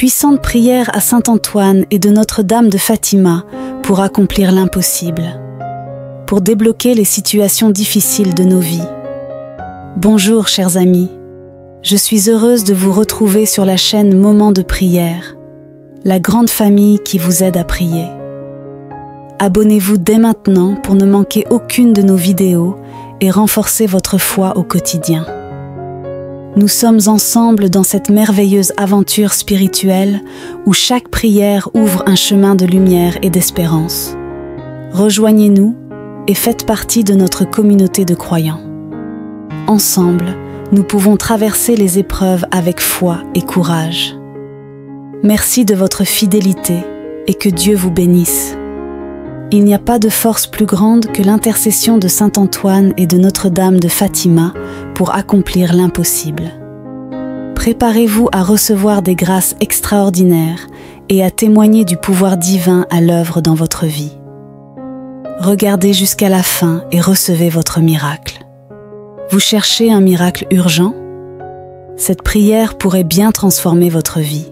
puissante prière à Saint Antoine et de Notre-Dame de Fatima pour accomplir l'impossible, pour débloquer les situations difficiles de nos vies. Bonjour chers amis, je suis heureuse de vous retrouver sur la chaîne Moments de prière, la grande famille qui vous aide à prier. Abonnez-vous dès maintenant pour ne manquer aucune de nos vidéos et renforcer votre foi au quotidien. Nous sommes ensemble dans cette merveilleuse aventure spirituelle où chaque prière ouvre un chemin de lumière et d'espérance. Rejoignez-nous et faites partie de notre communauté de croyants. Ensemble, nous pouvons traverser les épreuves avec foi et courage. Merci de votre fidélité et que Dieu vous bénisse. Il n'y a pas de force plus grande que l'intercession de Saint Antoine et de Notre-Dame de Fatima pour accomplir l'impossible. Préparez-vous à recevoir des grâces extraordinaires et à témoigner du pouvoir divin à l'œuvre dans votre vie. Regardez jusqu'à la fin et recevez votre miracle. Vous cherchez un miracle urgent? Cette prière pourrait bien transformer votre vie.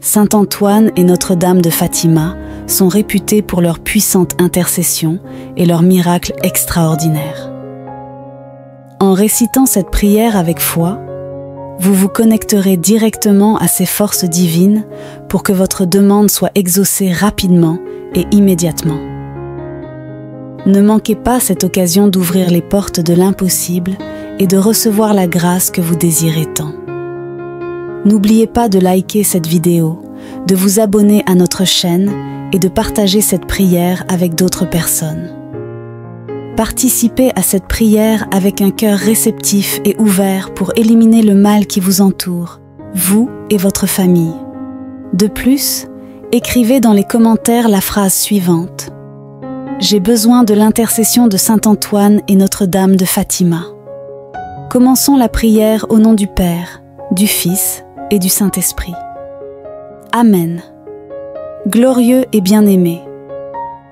Saint Antoine et Notre-Dame de Fatima sont réputés pour leur puissante intercession et leurs miracles extraordinaires. En récitant cette prière avec foi, vous vous connecterez directement à ces forces divines pour que votre demande soit exaucée rapidement et immédiatement. Ne manquez pas cette occasion d'ouvrir les portes de l'impossible et de recevoir la grâce que vous désirez tant. N'oubliez pas de liker cette vidéo, de vous abonner à notre chaîne et de partager cette prière avec d'autres personnes. Participez à cette prière avec un cœur réceptif et ouvert pour éliminer le mal qui vous entoure, vous et votre famille. De plus, écrivez dans les commentaires la phrase suivante: « J'ai besoin de l'intercession de Saint Antoine et Notre-Dame de Fatima ». Commençons la prière au nom du Père, du Fils et du Saint-Esprit. Amen. Glorieux et bien-aimé,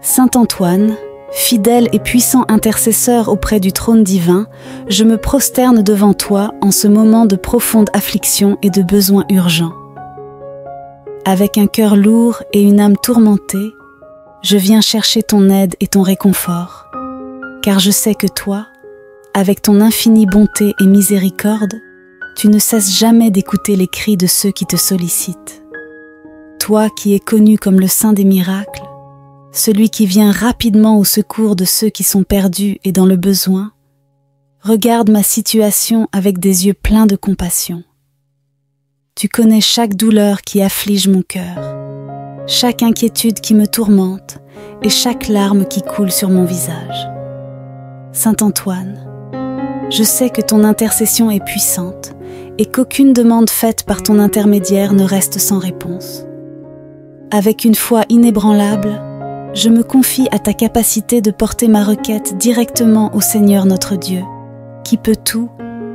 Saint Antoine, fidèle et puissant intercesseur auprès du trône divin, je me prosterne devant toi en ce moment de profonde affliction et de besoin urgent. Avec un cœur lourd et une âme tourmentée, je viens chercher ton aide et ton réconfort, car je sais que toi, avec ton infinie bonté et miséricorde, tu ne cesses jamais d'écouter les cris de ceux qui te sollicitent. Toi qui es connu comme le Saint des miracles, celui qui vient rapidement au secours de ceux qui sont perdus et dans le besoin, regarde ma situation avec des yeux pleins de compassion. Tu connais chaque douleur qui afflige mon cœur, chaque inquiétude qui me tourmente et chaque larme qui coule sur mon visage. Saint Antoine, je sais que ton intercession est puissante et qu'aucune demande faite par ton intermédiaire ne reste sans réponse. Avec une foi inébranlable, je me confie à ta capacité de porter ma requête directement au Seigneur notre Dieu, qui peut tout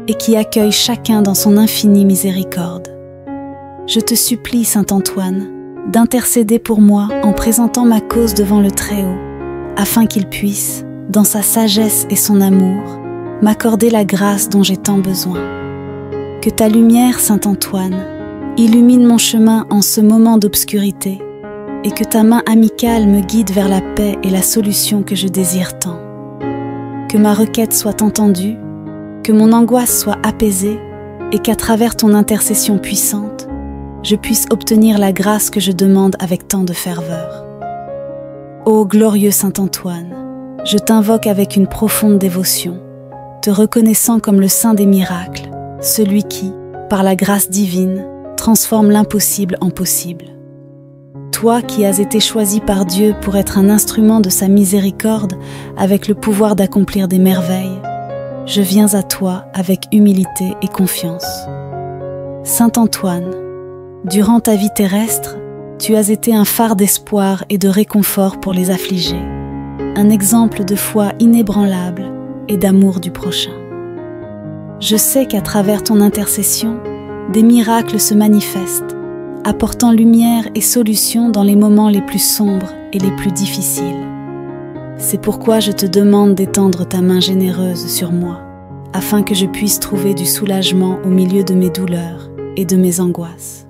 et qui accueille chacun dans son infinie miséricorde. Je te supplie, Saint Antoine, d'intercéder pour moi en présentant ma cause devant le Très-Haut, afin qu'il puisse, dans sa sagesse et son amour, m'accorder la grâce dont j'ai tant besoin. Que ta lumière, Saint Antoine, illumine mon chemin en ce moment d'obscurité, et que ta main amicale me guide vers la paix et la solution que je désire tant. Que ma requête soit entendue, que mon angoisse soit apaisée, et qu'à travers ton intercession puissante, je puisse obtenir la grâce que je demande avec tant de ferveur. Ô glorieux Saint Antoine, je t'invoque avec une profonde dévotion, te reconnaissant comme le Saint des miracles, celui qui, par la grâce divine, transforme l'impossible en possible. Toi qui as été choisi par Dieu pour être un instrument de sa miséricorde avec le pouvoir d'accomplir des merveilles, je viens à toi avec humilité et confiance. Saint Antoine, durant ta vie terrestre, tu as été un phare d'espoir et de réconfort pour les affligés, un exemple de foi inébranlable et d'amour du prochain. Je sais qu'à travers ton intercession, des miracles se manifestent, apportant lumière et solution dans les moments les plus sombres et les plus difficiles. C'est pourquoi je te demande d'étendre ta main généreuse sur moi, afin que je puisse trouver du soulagement au milieu de mes douleurs et de mes angoisses.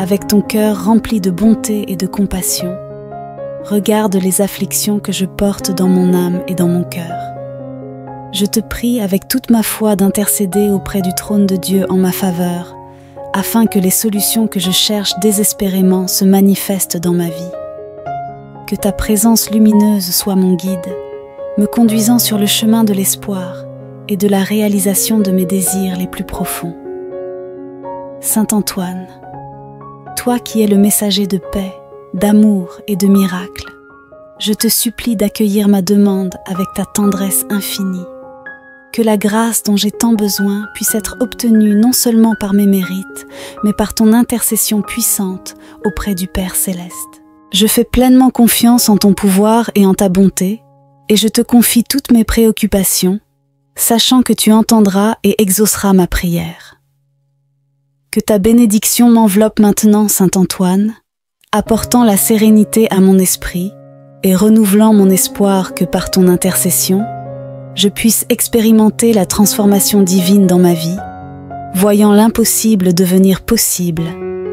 avec ton cœur rempli de bonté et de compassion, regarde les afflictions que je porte dans mon âme et dans mon cœur. Je te prie avec toute ma foi d'intercéder auprès du trône de Dieu en ma faveur, afin que les solutions que je cherche désespérément se manifestent dans ma vie. Que ta présence lumineuse soit mon guide, me conduisant sur le chemin de l'espoir et de la réalisation de mes désirs les plus profonds. Saint Antoine, toi qui es le messager de paix, d'amour et de miracles, je te supplie d'accueillir ma demande avec ta tendresse infinie. Que la grâce dont j'ai tant besoin puisse être obtenue non seulement par mes mérites, mais par ton intercession puissante auprès du Père Céleste. Je fais pleinement confiance en ton pouvoir et en ta bonté, et je te confie toutes mes préoccupations, sachant que tu entendras et exauceras ma prière. Que ta bénédiction m'enveloppe maintenant, Saint Antoine, apportant la sérénité à mon esprit et renouvelant mon espoir que par ton intercession, je puisse expérimenter la transformation divine dans ma vie, voyant l'impossible devenir possible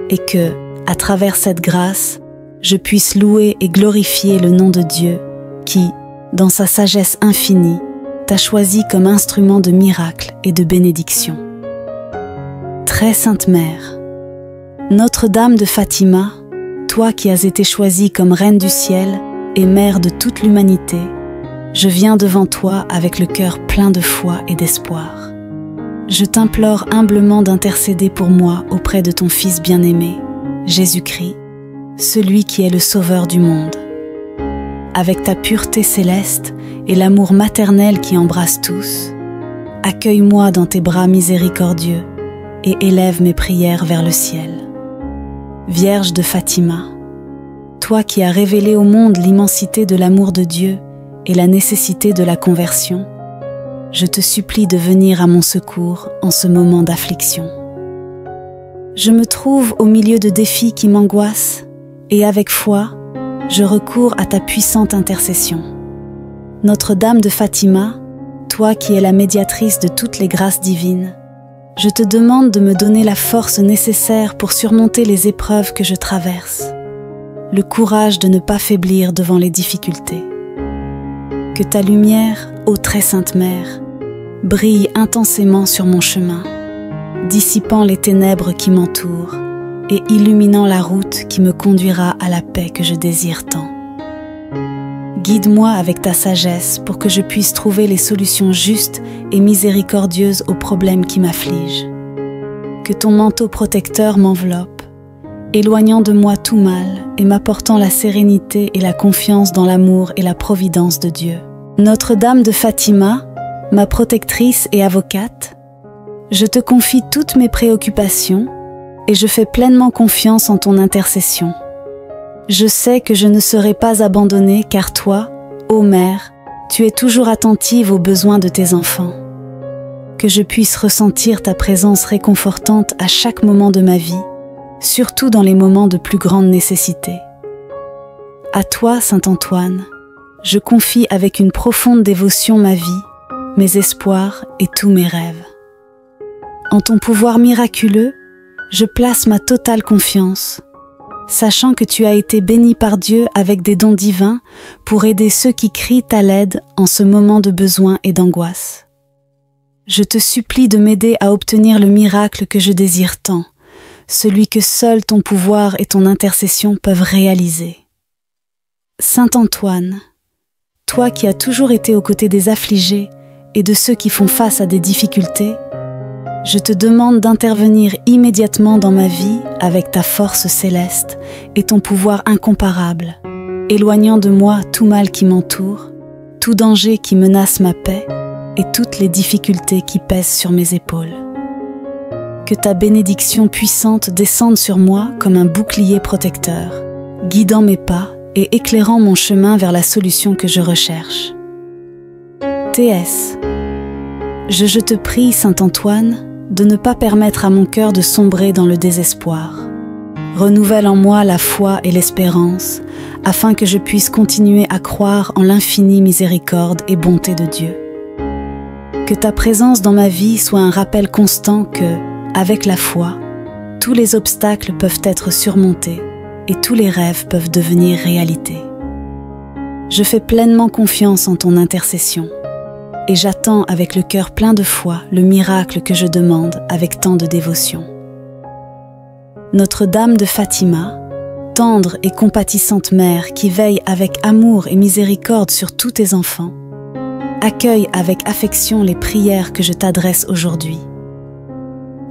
et que, à travers cette grâce, je puisse louer et glorifier le nom de Dieu qui, dans sa sagesse infinie, t'a choisi comme instrument de miracle et de bénédiction. Très Sainte Mère, Notre-Dame de Fatima, toi qui as été choisie comme Reine du ciel et Mère de toute l'humanité, je viens devant toi avec le cœur plein de foi et d'espoir. Je t'implore humblement d'intercéder pour moi auprès de ton Fils bien-aimé, Jésus-Christ, celui qui est le Sauveur du monde. Avec ta pureté céleste et l'amour maternel qui embrasse tous, accueille-moi dans tes bras miséricordieux et élève mes prières vers le ciel. Vierge de Fatima, toi qui as révélé au monde l'immensité de l'amour de Dieu et la nécessité de la conversion, je te supplie de venir à mon secours en ce moment d'affliction. Je me trouve au milieu de défis qui m'angoissent et avec foi, je recours à ta puissante intercession. Notre-Dame de Fatima, toi qui es la médiatrice de toutes les grâces divines, je te demande de me donner la force nécessaire pour surmonter les épreuves que je traverse, le courage de ne pas faiblir devant les difficultés. Que ta lumière, ô très sainte Mère, brille intensément sur mon chemin, dissipant les ténèbres qui m'entourent et illuminant la route qui me conduira à la paix que je désire tant. Guide-moi avec ta sagesse pour que je puisse trouver les solutions justes et miséricordieuses aux problèmes qui m'affligent. Que ton manteau protecteur m'enveloppe, éloignant de moi tout mal et m'apportant la sérénité et la confiance dans l'amour et la providence de Dieu. Notre-Dame de Fatima, ma protectrice et avocate, je te confie toutes mes préoccupations et je fais pleinement confiance en ton intercession. Je sais que je ne serai pas abandonnée car toi, ô Mère, tu es toujours attentive aux besoins de tes enfants. Que je puisse ressentir ta présence réconfortante à chaque moment de ma vie, surtout dans les moments de plus grande nécessité. À toi, Saint Antoine, je confie avec une profonde dévotion ma vie, mes espoirs et tous mes rêves. En ton pouvoir miraculeux, je place ma totale confiance, sachant que tu as été béni par Dieu avec des dons divins pour aider ceux qui crient à l'aide en ce moment de besoin et d'angoisse. Je te supplie de m'aider à obtenir le miracle que je désire tant, celui que seul ton pouvoir et ton intercession peuvent réaliser. Saint Antoine, toi qui as toujours été aux côtés des affligés et de ceux qui font face à des difficultés, je te demande d'intervenir immédiatement dans ma vie avec ta force céleste et ton pouvoir incomparable, éloignant de moi tout mal qui m'entoure, tout danger qui menace ma paix et toutes les difficultés qui pèsent sur mes épaules. Que ta bénédiction puissante descende sur moi comme un bouclier protecteur, guidant mes pas et éclairant mon chemin vers la solution que je recherche. T.S. Je te prie, Saint Antoine, de ne pas permettre à mon cœur de sombrer dans le désespoir. Renouvelle en moi la foi et l'espérance, afin que je puisse continuer à croire en l'infinie miséricorde et bonté de Dieu. Que ta présence dans ma vie soit un rappel constant que, avec la foi, tous les obstacles peuvent être surmontés et tous les rêves peuvent devenir réalité. Je fais pleinement confiance en ton intercession et j'attends avec le cœur plein de foi le miracle que je demande avec tant de dévotion. Notre-Dame de Fatima, tendre et compatissante mère qui veille avec amour et miséricorde sur tous tes enfants, accueille avec affection les prières que je t'adresse aujourd'hui.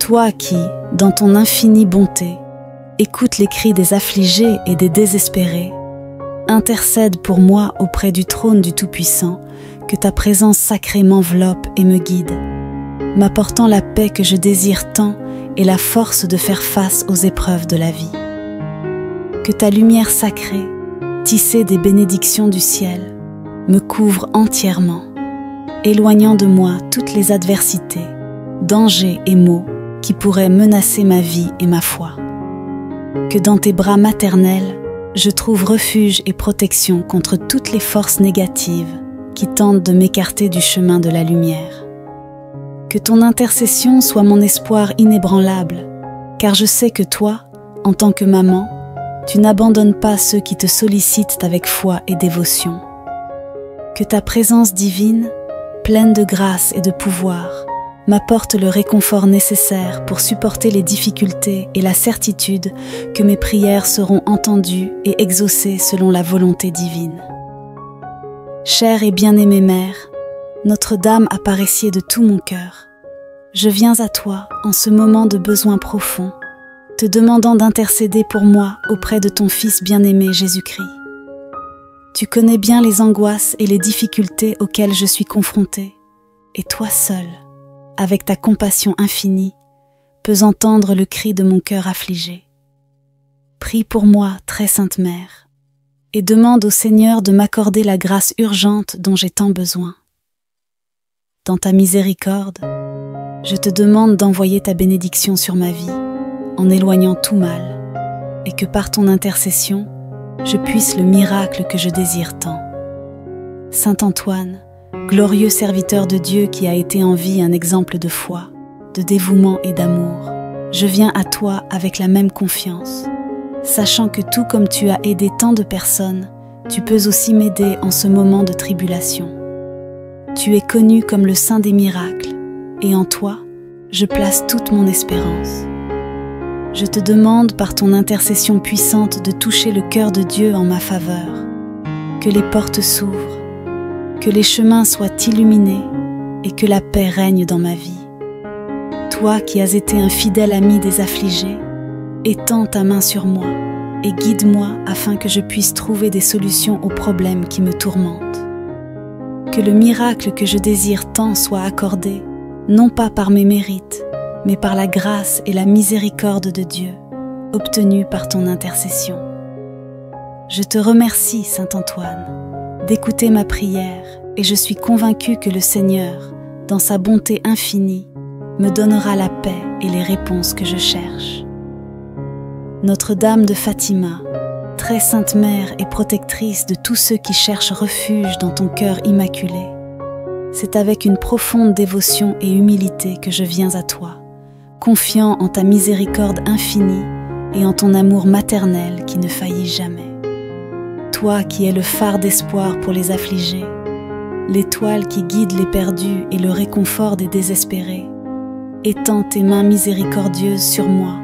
Toi qui, dans ton infinie bonté, écoutes les cris des affligés et des désespérés, intercède pour moi auprès du trône du Tout-Puissant, que ta présence sacrée m'enveloppe et me guide, m'apportant la paix que je désire tant et la force de faire face aux épreuves de la vie. Que ta lumière sacrée, tissée des bénédictions du ciel, me couvre entièrement, éloignant de moi toutes les adversités, dangers et maux qui pourraient menacer ma vie et ma foi. Que dans tes bras maternels, je trouve refuge et protection contre toutes les forces négatives qui tentent de m'écarter du chemin de la lumière. Que ton intercession soit mon espoir inébranlable, car je sais que toi, en tant que maman, tu n'abandonnes pas ceux qui te sollicitent avec foi et dévotion. Que ta présence divine, pleine de grâce et de pouvoir, m'apporte le réconfort nécessaire pour supporter les difficultés et la certitude que mes prières seront entendues et exaucées selon la volonté divine. Chère et bien-aimée Mère, Notre-Dame apparaissier de tout mon cœur, je viens à toi en ce moment de besoin profond, te demandant d'intercéder pour moi auprès de ton Fils bien-aimé Jésus-Christ. Tu connais bien les angoisses et les difficultés auxquelles je suis confrontée, et toi seul, avec ta compassion infinie, peux entendre le cri de mon cœur affligé. Prie pour moi, très sainte Mère, et demande au Seigneur de m'accorder la grâce urgente dont j'ai tant besoin. Dans ta miséricorde, je te demande d'envoyer ta bénédiction sur ma vie, en éloignant tout mal, et que par ton intercession, je puisse le miracle que je désire tant. Saint Antoine, glorieux serviteur de Dieu qui a été en vie un exemple de foi, de dévouement et d'amour, je viens à toi avec la même confiance, sachant que tout comme tu as aidé tant de personnes, tu peux aussi m'aider en ce moment de tribulation. Tu es connu comme le Saint des miracles, et en toi, je place toute mon espérance. Je te demande par ton intercession puissante de toucher le cœur de Dieu en ma faveur, que les portes s'ouvrent, que les chemins soient illuminés et que la paix règne dans ma vie. Toi qui as été un fidèle ami des affligés, étends ta main sur moi et guide-moi afin que je puisse trouver des solutions aux problèmes qui me tourmentent. Que le miracle que je désire tant soit accordé, non pas par mes mérites, mais par la grâce et la miséricorde de Dieu, obtenue par ton intercession. Je te remercie, Saint Antoine, d'écouter ma prière et je suis convaincue que le Seigneur, dans sa bonté infinie, me donnera la paix et les réponses que je cherche. Notre-Dame de Fatima, très sainte mère et protectrice de tous ceux qui cherchent refuge dans ton cœur immaculé, c'est avec une profonde dévotion et humilité que je viens à toi, confiant en ta miséricorde infinie et en ton amour maternel qui ne faillit jamais. Toi qui es le phare d'espoir pour les affligés, l'étoile qui guide les perdus et le réconfort des désespérés, étends tes mains miséricordieuses sur moi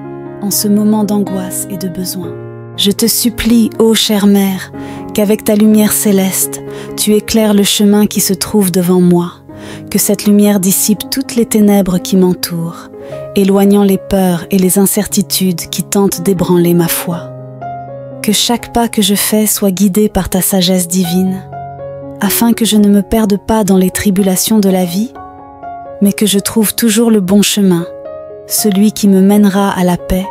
en ce moment d'angoisse et de besoin. Je te supplie, ô chère Mère, qu'avec ta lumière céleste, tu éclaires le chemin qui se trouve devant moi, que cette lumière dissipe toutes les ténèbres qui m'entourent, éloignant les peurs et les incertitudes qui tentent d'ébranler ma foi. Que chaque pas que je fais soit guidé par ta sagesse divine, afin que je ne me perde pas dans les tribulations de la vie, mais que je trouve toujours le bon chemin, celui qui me mènera à la paix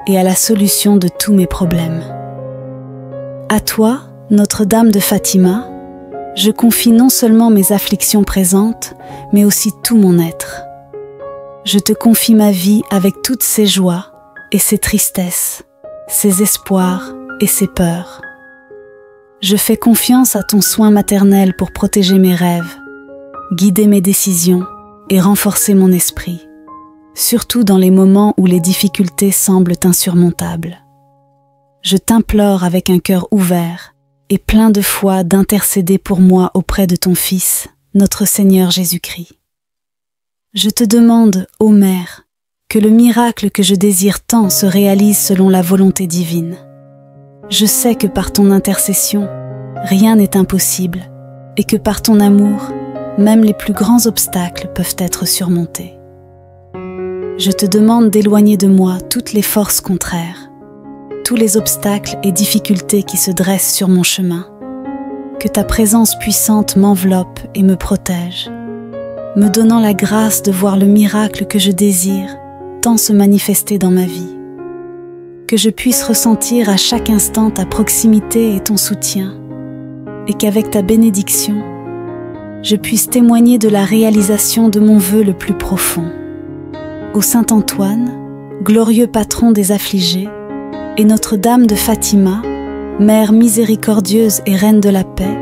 et à la solution de tous mes problèmes. À toi, Notre-Dame de Fatima, je confie non seulement mes afflictions présentes, mais aussi tout mon être. Je te confie ma vie avec toutes ses joies et ses tristesses, ses espoirs et ses peurs. Je fais confiance à ton soin maternel pour protéger mes rêves, guider mes décisions et renforcer mon esprit. surtout dans les moments où les difficultés semblent insurmontables. Je t'implore avec un cœur ouvert et plein de foi d'intercéder pour moi auprès de ton Fils, notre Seigneur Jésus-Christ. Je te demande, ô Mère, que le miracle que je désire tant se réalise selon la volonté divine. Je sais que par ton intercession, rien n'est impossible et que par ton amour, même les plus grands obstacles peuvent être surmontés. Je te demande d'éloigner de moi toutes les forces contraires, tous les obstacles et difficultés qui se dressent sur mon chemin. Que ta présence puissante m'enveloppe et me protège, me donnant la grâce de voir le miracle que je désire tant se manifester dans ma vie. Que je puisse ressentir à chaque instant ta proximité et ton soutien, et qu'avec ta bénédiction, je puisse témoigner de la réalisation de mon vœu le plus profond. Ô Saint Antoine, glorieux patron des affligés, et Notre-Dame de Fatima, Mère miséricordieuse et Reine de la paix,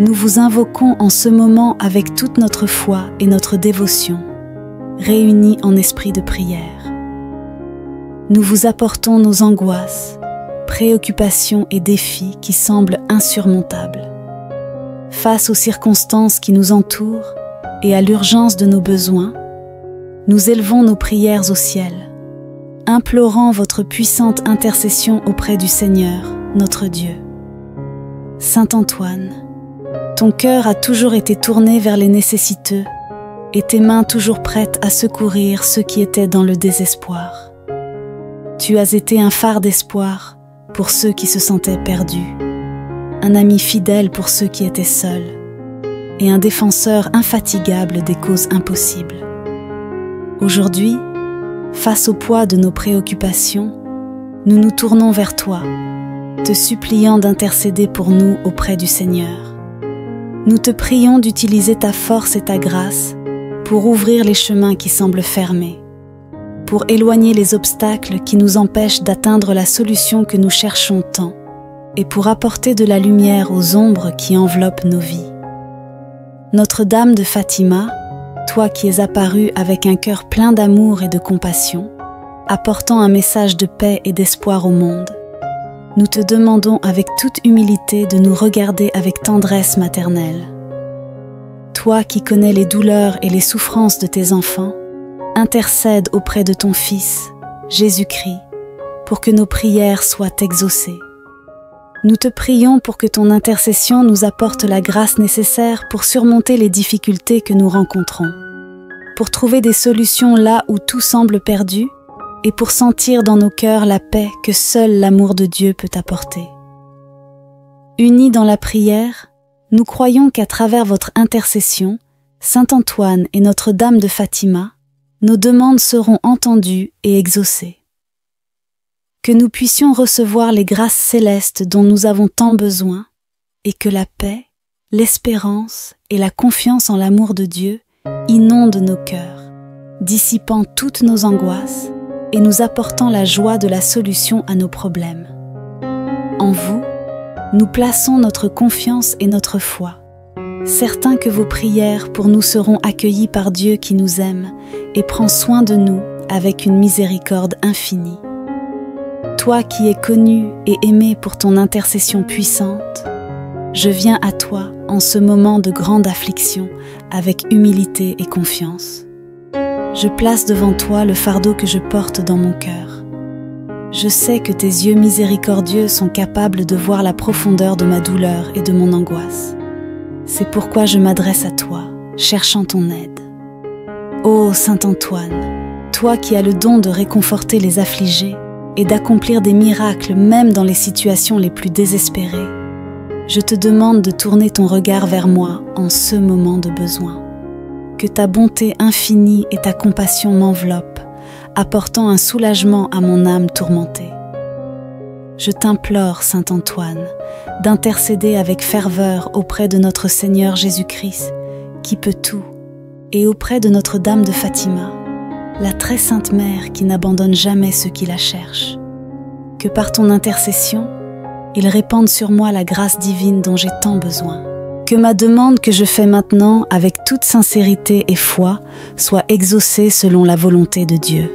nous vous invoquons en ce moment avec toute notre foi et notre dévotion, réunis en esprit de prière. Nous vous apportons nos angoisses, préoccupations et défis qui semblent insurmontables. Face aux circonstances qui nous entourent et à l'urgence de nos besoins, nous élevons nos prières au ciel, implorant votre puissante intercession auprès du Seigneur, notre Dieu. Saint Antoine, ton cœur a toujours été tourné vers les nécessiteux et tes mains toujours prêtes à secourir ceux qui étaient dans le désespoir. Tu as été un phare d'espoir pour ceux qui se sentaient perdus, un ami fidèle pour ceux qui étaient seuls et un défenseur infatigable des causes impossibles. Aujourd'hui, face au poids de nos préoccupations, nous nous tournons vers toi, te suppliant d'intercéder pour nous auprès du Seigneur. Nous te prions d'utiliser ta force et ta grâce pour ouvrir les chemins qui semblent fermés, pour éloigner les obstacles qui nous empêchent d'atteindre la solution que nous cherchons tant, et pour apporter de la lumière aux ombres qui enveloppent nos vies. Notre-Dame de Fatima, toi qui es apparue avec un cœur plein d'amour et de compassion, apportant un message de paix et d'espoir au monde, nous te demandons avec toute humilité de nous regarder avec tendresse maternelle. Toi qui connais les douleurs et les souffrances de tes enfants, intercède auprès de ton Fils, Jésus-Christ, pour que nos prières soient exaucées. Nous te prions pour que ton intercession nous apporte la grâce nécessaire pour surmonter les difficultés que nous rencontrons, pour trouver des solutions là où tout semble perdu et pour sentir dans nos cœurs la paix que seul l'amour de Dieu peut apporter. Unis dans la prière, nous croyons qu'à travers votre intercession, Saint Antoine et Notre-Dame de Fatima, nos demandes seront entendues et exaucées. Que nous puissions recevoir les grâces célestes dont nous avons tant besoin et que la paix, l'espérance et la confiance en l'amour de Dieu inondent nos cœurs, dissipant toutes nos angoisses et nous apportant la joie de la solution à nos problèmes. En vous, nous plaçons notre confiance et notre foi, certains que vos prières pour nous seront accueillies par Dieu qui nous aime et prend soin de nous avec une miséricorde infinie. Toi qui es connu et aimé pour ton intercession puissante, je viens à toi en ce moment de grande affliction avec humilité et confiance. Je place devant toi le fardeau que je porte dans mon cœur. Je sais que tes yeux miséricordieux sont capables de voir la profondeur de ma douleur et de mon angoisse. C'est pourquoi je m'adresse à toi, cherchant ton aide. Ô Saint Antoine, toi qui as le don de réconforter les affligés et d'accomplir des miracles même dans les situations les plus désespérées, je te demande de tourner ton regard vers moi en ce moment de besoin. Que ta bonté infinie et ta compassion m'enveloppent, apportant un soulagement à mon âme tourmentée. Je t'implore, Saint Antoine, d'intercéder avec ferveur auprès de notre Seigneur Jésus-Christ, qui peut tout, et auprès de Notre-Dame de Fatima, la très sainte Mère qui n'abandonne jamais ceux qui la cherchent. Que par ton intercession, il répande sur moi la grâce divine dont j'ai tant besoin. Que ma demande que je fais maintenant avec toute sincérité et foi soit exaucée selon la volonté de Dieu.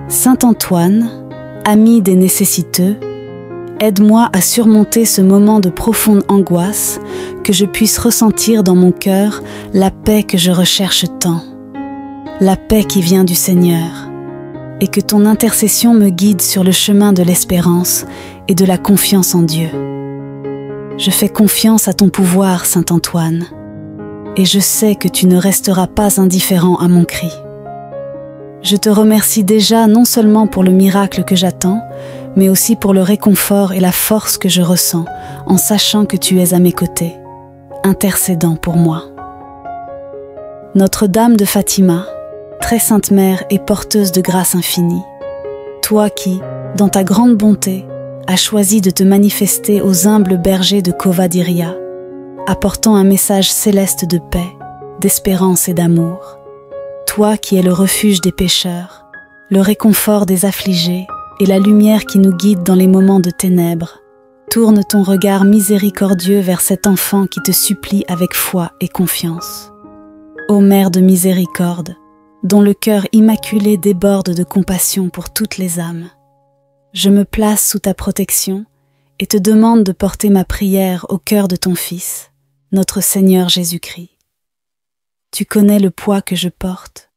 Saint Antoine, ami des nécessiteux, aide-moi à surmonter ce moment de profonde angoisse, que je puisse ressentir dans mon cœur la paix que je recherche tant, la paix qui vient du Seigneur, et que ton intercession me guide sur le chemin de l'espérance et de la confiance en Dieu. Je fais confiance à ton pouvoir, Saint Antoine, et je sais que tu ne resteras pas indifférent à mon cri. Je te remercie déjà non seulement pour le miracle que j'attends, mais aussi pour le réconfort et la force que je ressens en sachant que tu es à mes côtés, intercédant pour moi. Notre-Dame de Fatima, très sainte mère et porteuse de grâce infinie, toi qui, dans ta grande bonté, as choisi de te manifester aux humbles bergers de Cova-Diria, apportant un message céleste de paix, d'espérance et d'amour. Toi qui es le refuge des pécheurs, le réconfort des affligés et la lumière qui nous guide dans les moments de ténèbres, tourne ton regard miséricordieux vers cet enfant qui te supplie avec foi et confiance. Ô Mère de miséricorde, dont le cœur immaculé déborde de compassion pour toutes les âmes, je me place sous ta protection et te demande de porter ma prière au cœur de ton Fils, notre Seigneur Jésus-Christ. Tu connais le poids que je porte,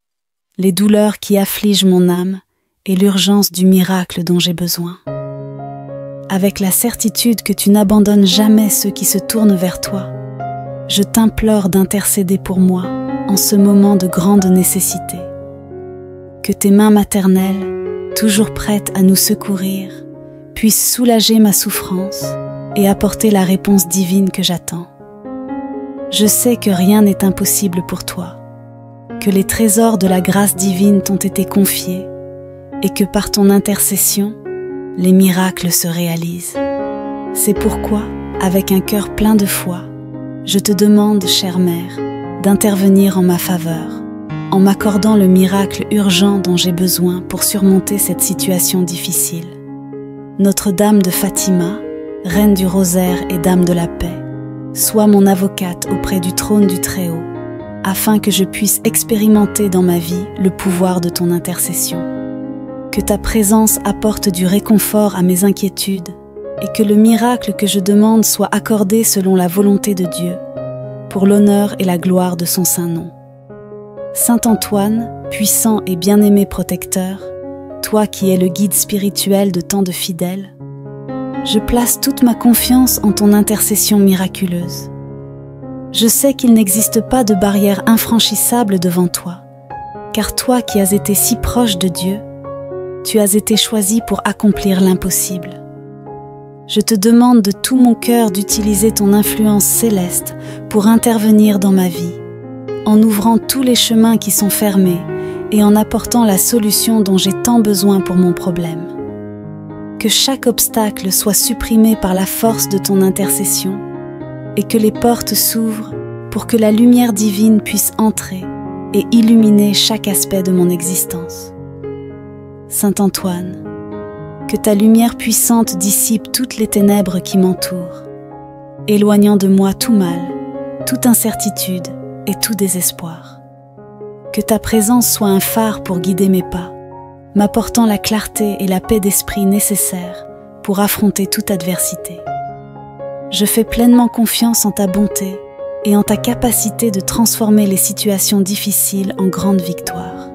les douleurs qui affligent mon âme et l'urgence du miracle dont j'ai besoin. Avec la certitude que tu n'abandonnes jamais ceux qui se tournent vers toi, je t'implore d'intercéder pour moi en ce moment de grande nécessité. Que tes mains maternelles, toujours prêtes à nous secourir, puissent soulager ma souffrance et apporter la réponse divine que j'attends. Je sais que rien n'est impossible pour toi, que les trésors de la grâce divine t'ont été confiés et que par ton intercession, les miracles se réalisent. C'est pourquoi, avec un cœur plein de foi, je te demande, chère Mère, d'intervenir en ma faveur, en m'accordant le miracle urgent dont j'ai besoin pour surmonter cette situation difficile. Notre-Dame de Fatima, Reine du Rosaire et Dame de la Paix, sois mon avocate auprès du trône du Très-Haut, afin que je puisse expérimenter dans ma vie le pouvoir de ton intercession. Que ta présence apporte du réconfort à mes inquiétudes et que le miracle que je demande soit accordé selon la volonté de Dieu, pour l'honneur et la gloire de son saint nom. Saint Antoine, puissant et bien-aimé protecteur, toi qui es le guide spirituel de tant de fidèles, je place toute ma confiance en ton intercession miraculeuse. Je sais qu'il n'existe pas de barrière infranchissable devant toi, car toi qui as été si proche de Dieu, tu as été choisi pour accomplir l'impossible. Je te demande de tout mon cœur d'utiliser ton influence céleste pour intervenir dans ma vie, en ouvrant tous les chemins qui sont fermés et en apportant la solution dont j'ai tant besoin pour mon problème. Que chaque obstacle soit supprimé par la force de ton intercession et que les portes s'ouvrent pour que la lumière divine puisse entrer et illuminer chaque aspect de mon existence. Saint Antoine, que ta lumière puissante dissipe toutes les ténèbres qui m'entourent, éloignant de moi tout mal, toute incertitude et tout désespoir. Que ta présence soit un phare pour guider mes pas, m'apportant la clarté et la paix d'esprit nécessaires pour affronter toute adversité. Je fais pleinement confiance en ta bonté et en ta capacité de transformer les situations difficiles en grandes victoires.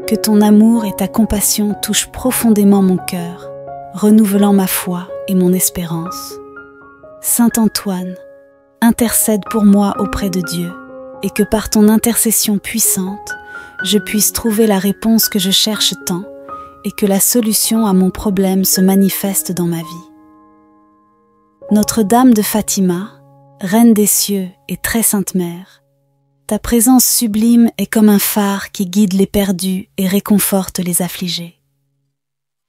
Que ton amour et ta compassion touchent profondément mon cœur, renouvelant ma foi et mon espérance. Saint Antoine, intercède pour moi auprès de Dieu, et que par ton intercession puissante, je puisse trouver la réponse que je cherche tant, et que la solution à mon problème se manifeste dans ma vie. Notre-Dame de Fatima, Reine des cieux et très sainte Mère, ta présence sublime est comme un phare qui guide les perdus et réconforte les affligés.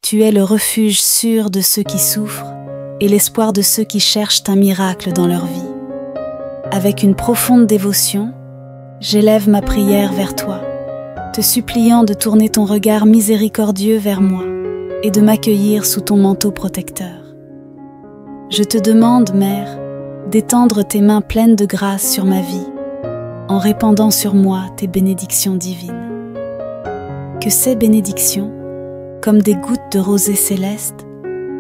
Tu es le refuge sûr de ceux qui souffrent et l'espoir de ceux qui cherchent un miracle dans leur vie. Avec une profonde dévotion, j'élève ma prière vers toi, te suppliant de tourner ton regard miséricordieux vers moi et de m'accueillir sous ton manteau protecteur. Je te demande, Mère, d'étendre tes mains pleines de grâce sur ma vie, en répandant sur moi tes bénédictions divines. Que ces bénédictions, comme des gouttes de rosée céleste,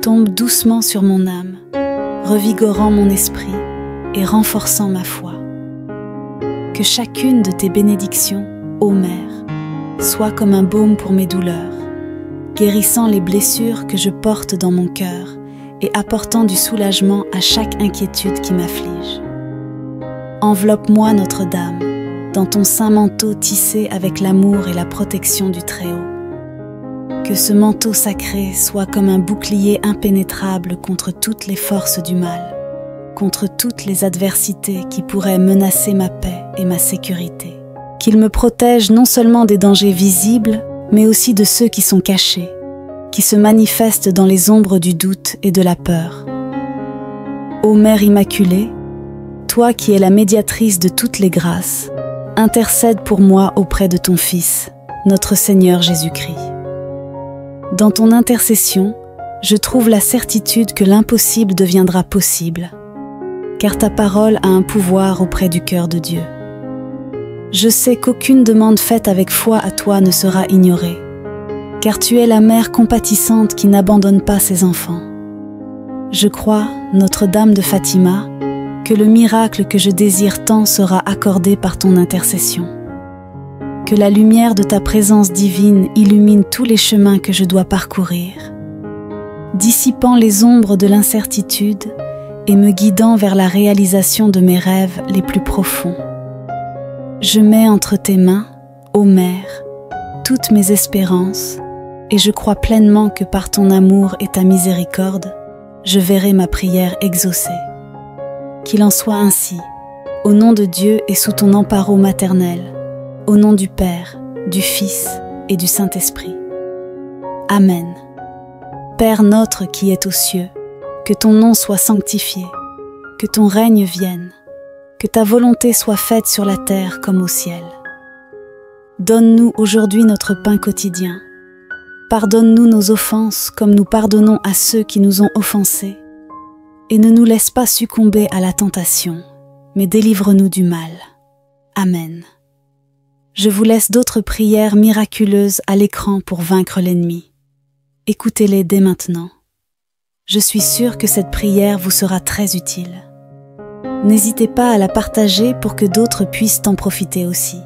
tombent doucement sur mon âme, revigorant mon esprit et renforçant ma foi. Que chacune de tes bénédictions, ô Mère, soit comme un baume pour mes douleurs, guérissant les blessures que je porte dans mon cœur et apportant du soulagement à chaque inquiétude qui m'afflige. Enveloppe-moi, Notre-Dame, dans ton saint manteau tissé avec l'amour et la protection du Très-Haut. Que ce manteau sacré soit comme un bouclier impénétrable contre toutes les forces du mal, contre toutes les adversités qui pourraient menacer ma paix et ma sécurité. Qu'il me protège non seulement des dangers visibles, mais aussi de ceux qui sont cachés, qui se manifestent dans les ombres du doute et de la peur. Ô Mère Immaculée, toi qui es la médiatrice de toutes les grâces, intercède pour moi auprès de ton Fils, notre Seigneur Jésus-Christ. Dans ton intercession, je trouve la certitude que l'impossible deviendra possible, car ta parole a un pouvoir auprès du cœur de Dieu. Je sais qu'aucune demande faite avec foi à toi ne sera ignorée, car tu es la mère compatissante qui n'abandonne pas ses enfants. Je crois, Notre-Dame de Fatima, que le miracle que je désire tant sera accordé par ton intercession. Que la lumière de ta présence divine illumine tous les chemins que je dois parcourir, dissipant les ombres de l'incertitude et me guidant vers la réalisation de mes rêves les plus profonds. Je mets entre tes mains, ô Mère, toutes mes espérances, et je crois pleinement que par ton amour et ta miséricorde, je verrai ma prière exaucée. Qu'il en soit ainsi, au nom de Dieu et sous ton emparo maternel, au nom du Père, du Fils et du Saint-Esprit. Amen. Père notre qui es aux cieux, que ton nom soit sanctifié, que ton règne vienne, que ta volonté soit faite sur la terre comme au ciel. Donne-nous aujourd'hui notre pain quotidien. Pardonne-nous nos offenses comme nous pardonnons à ceux qui nous ont offensés. Et ne nous laisse pas succomber à la tentation, mais délivre-nous du mal. Amen. Je vous laisse d'autres prières miraculeuses à l'écran pour vaincre l'ennemi. Écoutez-les dès maintenant. Je suis sûre que cette prière vous sera très utile. N'hésitez pas à la partager pour que d'autres puissent en profiter aussi.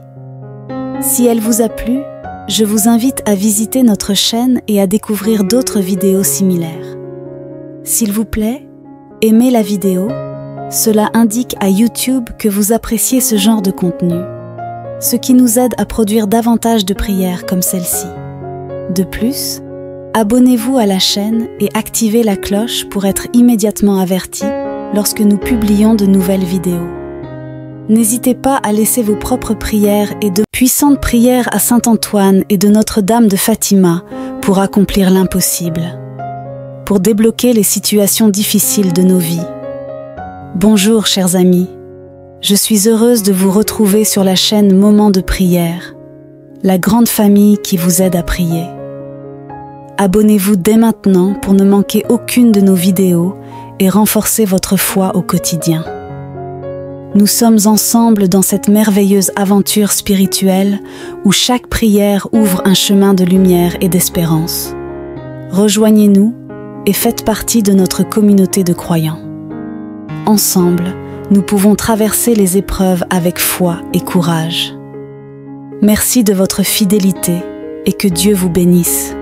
Si elle vous a plu, je vous invite à visiter notre chaîne et à découvrir d'autres vidéos similaires. S'il vous plaît, aimez la vidéo, cela indique à YouTube que vous appréciez ce genre de contenu, ce qui nous aide à produire davantage de prières comme celle-ci. De plus, abonnez-vous à la chaîne et activez la cloche pour être immédiatement averti lorsque nous publions de nouvelles vidéos. N'hésitez pas à laisser vos propres prières et de puissantes prières à Saint Antoine et de Notre-Dame de Fatima pour accomplir l'impossible, pour débloquer les situations difficiles de nos vies. Bonjour chers amis, je suis heureuse de vous retrouver sur la chaîne Moments de prière, la grande famille qui vous aide à prier. Abonnez-vous dès maintenant pour ne manquer aucune de nos vidéos et renforcer votre foi au quotidien. Nous sommes ensemble dans cette merveilleuse aventure spirituelle où chaque prière ouvre un chemin de lumière et d'espérance. Rejoignez-nous et faites partie de notre communauté de croyants. Ensemble, nous pouvons traverser les épreuves avec foi et courage. Merci de votre fidélité et que Dieu vous bénisse.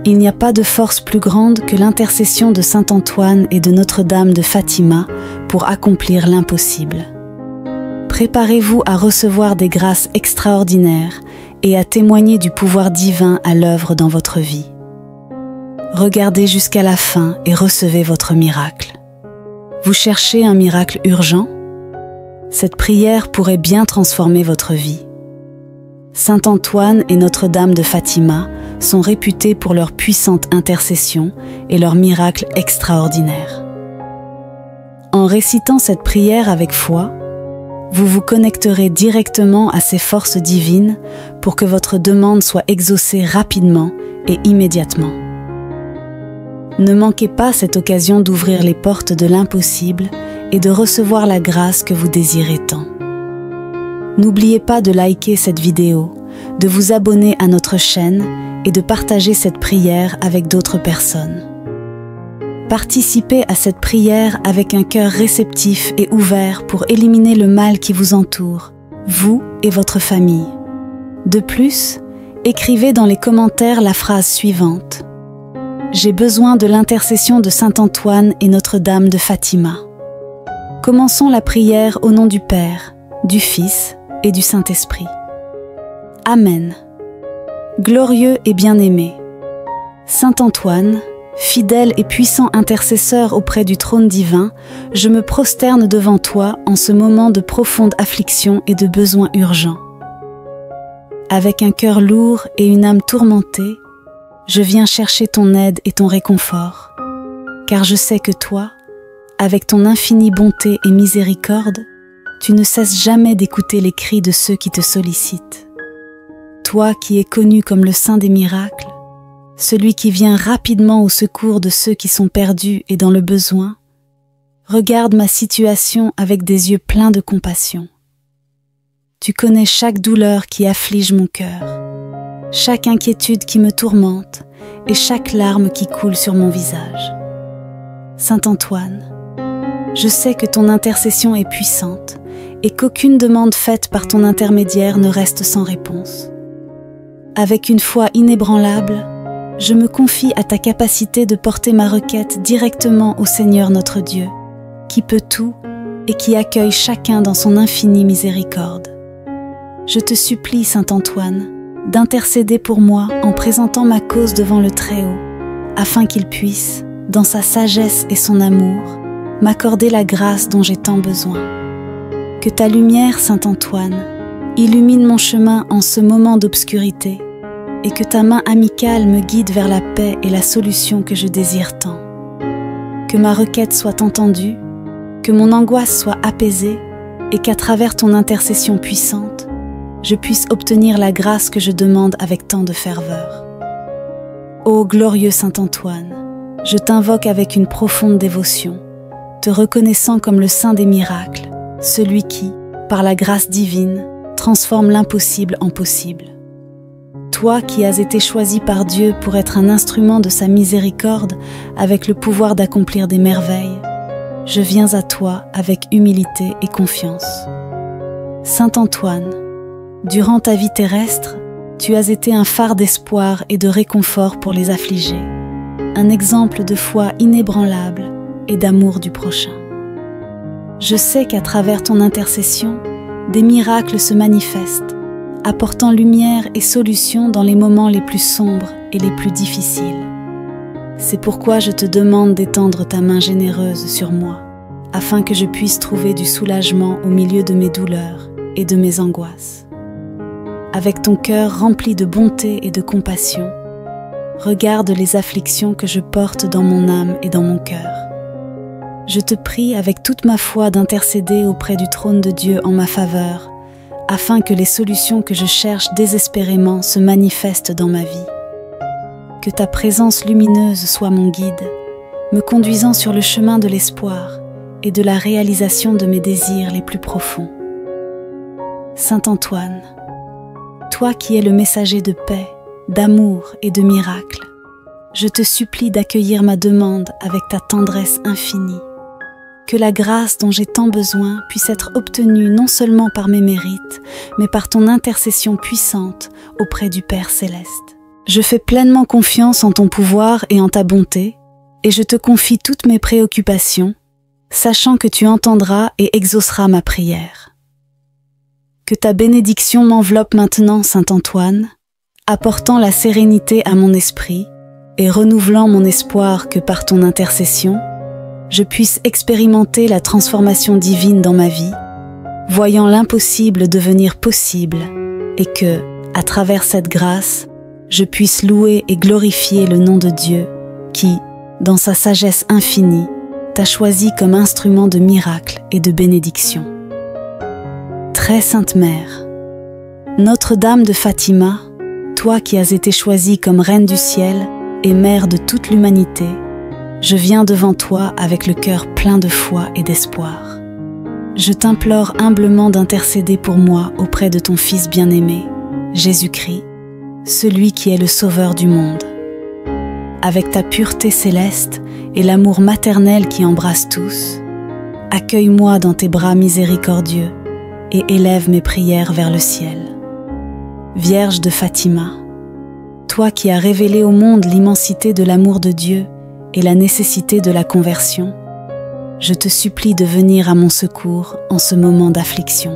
Il n'y a pas de force plus grande que l'intercession de Saint Antoine et de Notre-Dame de Fatima pour accomplir l'impossible. Préparez-vous à recevoir des grâces extraordinaires et à témoigner du pouvoir divin à l'œuvre dans votre vie. Regardez jusqu'à la fin et recevez votre miracle. Vous cherchez un miracle urgent? Cette prière pourrait bien transformer votre vie. Saint Antoine et Notre-Dame de Fatima sont réputés pour leur puissante intercession et leurs miracles extraordinaires. En récitant cette prière avec foi, vous vous connecterez directement à ces forces divines pour que votre demande soit exaucée rapidement et immédiatement. Ne manquez pas cette occasion d'ouvrir les portes de l'impossible et de recevoir la grâce que vous désirez tant. N'oubliez pas de liker cette vidéo, de vous abonner à notre chaîne et de partager cette prière avec d'autres personnes. Participez à cette prière avec un cœur réceptif et ouvert pour éliminer le mal qui vous entoure, vous et votre famille. De plus, écrivez dans les commentaires la phrase suivante: « J'ai besoin de l'intercession de Saint Antoine et Notre-Dame de Fatima ». Commençons la prière au nom du Père, du Fils et du Saint-Esprit. Amen. Glorieux et bien-aimé, Saint Antoine, fidèle et puissant intercesseur auprès du trône divin, je me prosterne devant toi en ce moment de profonde affliction et de besoin urgent. Avec un cœur lourd et une âme tourmentée, je viens chercher ton aide et ton réconfort, car je sais que toi, avec ton infinie bonté et miséricorde, tu ne cesses jamais d'écouter les cris de ceux qui te sollicitent. Toi qui es connu comme le Saint des miracles, celui qui vient rapidement au secours de ceux qui sont perdus et dans le besoin, regarde ma situation avec des yeux pleins de compassion. Tu connais chaque douleur qui afflige mon cœur, chaque inquiétude qui me tourmente et chaque larme qui coule sur mon visage. Saint Antoine, je sais que ton intercession est puissante et qu'aucune demande faite par ton intermédiaire ne reste sans réponse. Avec une foi inébranlable, je me confie à ta capacité de porter ma requête directement au Seigneur notre Dieu, qui peut tout et qui accueille chacun dans son infinie miséricorde. Je te supplie, Saint Antoine, d'intercéder pour moi en présentant ma cause devant le Très-Haut, afin qu'il puisse, dans sa sagesse et son amour, m'accorder la grâce dont j'ai tant besoin. Que ta lumière, Saint Antoine, illumine mon chemin en ce moment d'obscurité, et que ta main amicale me guide vers la paix et la solution que je désire tant. Que ma requête soit entendue, que mon angoisse soit apaisée, et qu'à travers ton intercession puissante, je puisse obtenir la grâce que je demande avec tant de ferveur. Ô glorieux Saint Antoine, je t'invoque avec une profonde dévotion, te reconnaissant comme le Saint des miracles, celui qui, par la grâce divine, transforme l'impossible en possible. Toi qui as été choisi par Dieu pour être un instrument de sa miséricorde avec le pouvoir d'accomplir des merveilles, je viens à toi avec humilité et confiance. Saint Antoine, durant ta vie terrestre, tu as été un phare d'espoir et de réconfort pour les affligés, un exemple de foi inébranlable et d'amour du prochain. Je sais qu'à travers ton intercession, des miracles se manifestent, apportant lumière et solution dans les moments les plus sombres et les plus difficiles. C'est pourquoi je te demande d'étendre ta main généreuse sur moi, afin que je puisse trouver du soulagement au milieu de mes douleurs et de mes angoisses. Avec ton cœur rempli de bonté et de compassion, regarde les afflictions que je porte dans mon âme et dans mon cœur. Je te prie avec toute ma foi d'intercéder auprès du trône de Dieu en ma faveur, afin que les solutions que je cherche désespérément se manifestent dans ma vie. Que ta présence lumineuse soit mon guide, me conduisant sur le chemin de l'espoir et de la réalisation de mes désirs les plus profonds. Saint Antoine, toi qui es le messager de paix, d'amour et de miracles, je te supplie d'accueillir ma demande avec ta tendresse infinie. Que la grâce dont j'ai tant besoin puisse être obtenue non seulement par mes mérites, mais par ton intercession puissante auprès du Père Céleste. Je fais pleinement confiance en ton pouvoir et en ta bonté, et je te confie toutes mes préoccupations, sachant que tu entendras et exauceras ma prière. Que ta bénédiction m'enveloppe maintenant, Saint Antoine, apportant la sérénité à mon esprit et renouvelant mon espoir que par ton intercession, je puisse expérimenter la transformation divine dans ma vie, voyant l'impossible devenir possible et que, à travers cette grâce, je puisse louer et glorifier le nom de Dieu qui, dans sa sagesse infinie, t'a choisi comme instrument de miracle et de bénédiction. Très Sainte Mère, Notre-Dame de Fatima, toi qui as été choisie comme Reine du ciel et Mère de toute l'humanité, je viens devant toi avec le cœur plein de foi et d'espoir. Je t'implore humblement d'intercéder pour moi auprès de ton Fils bien-aimé, Jésus-Christ, celui qui est le Sauveur du monde. Avec ta pureté céleste et l'amour maternel qui embrasse tous, accueille-moi dans tes bras miséricordieux et élève mes prières vers le ciel. Vierge de Fatima, toi qui as révélé au monde l'immensité de l'amour de Dieu et la nécessité de la conversion, je te supplie de venir à mon secours en ce moment d'affliction.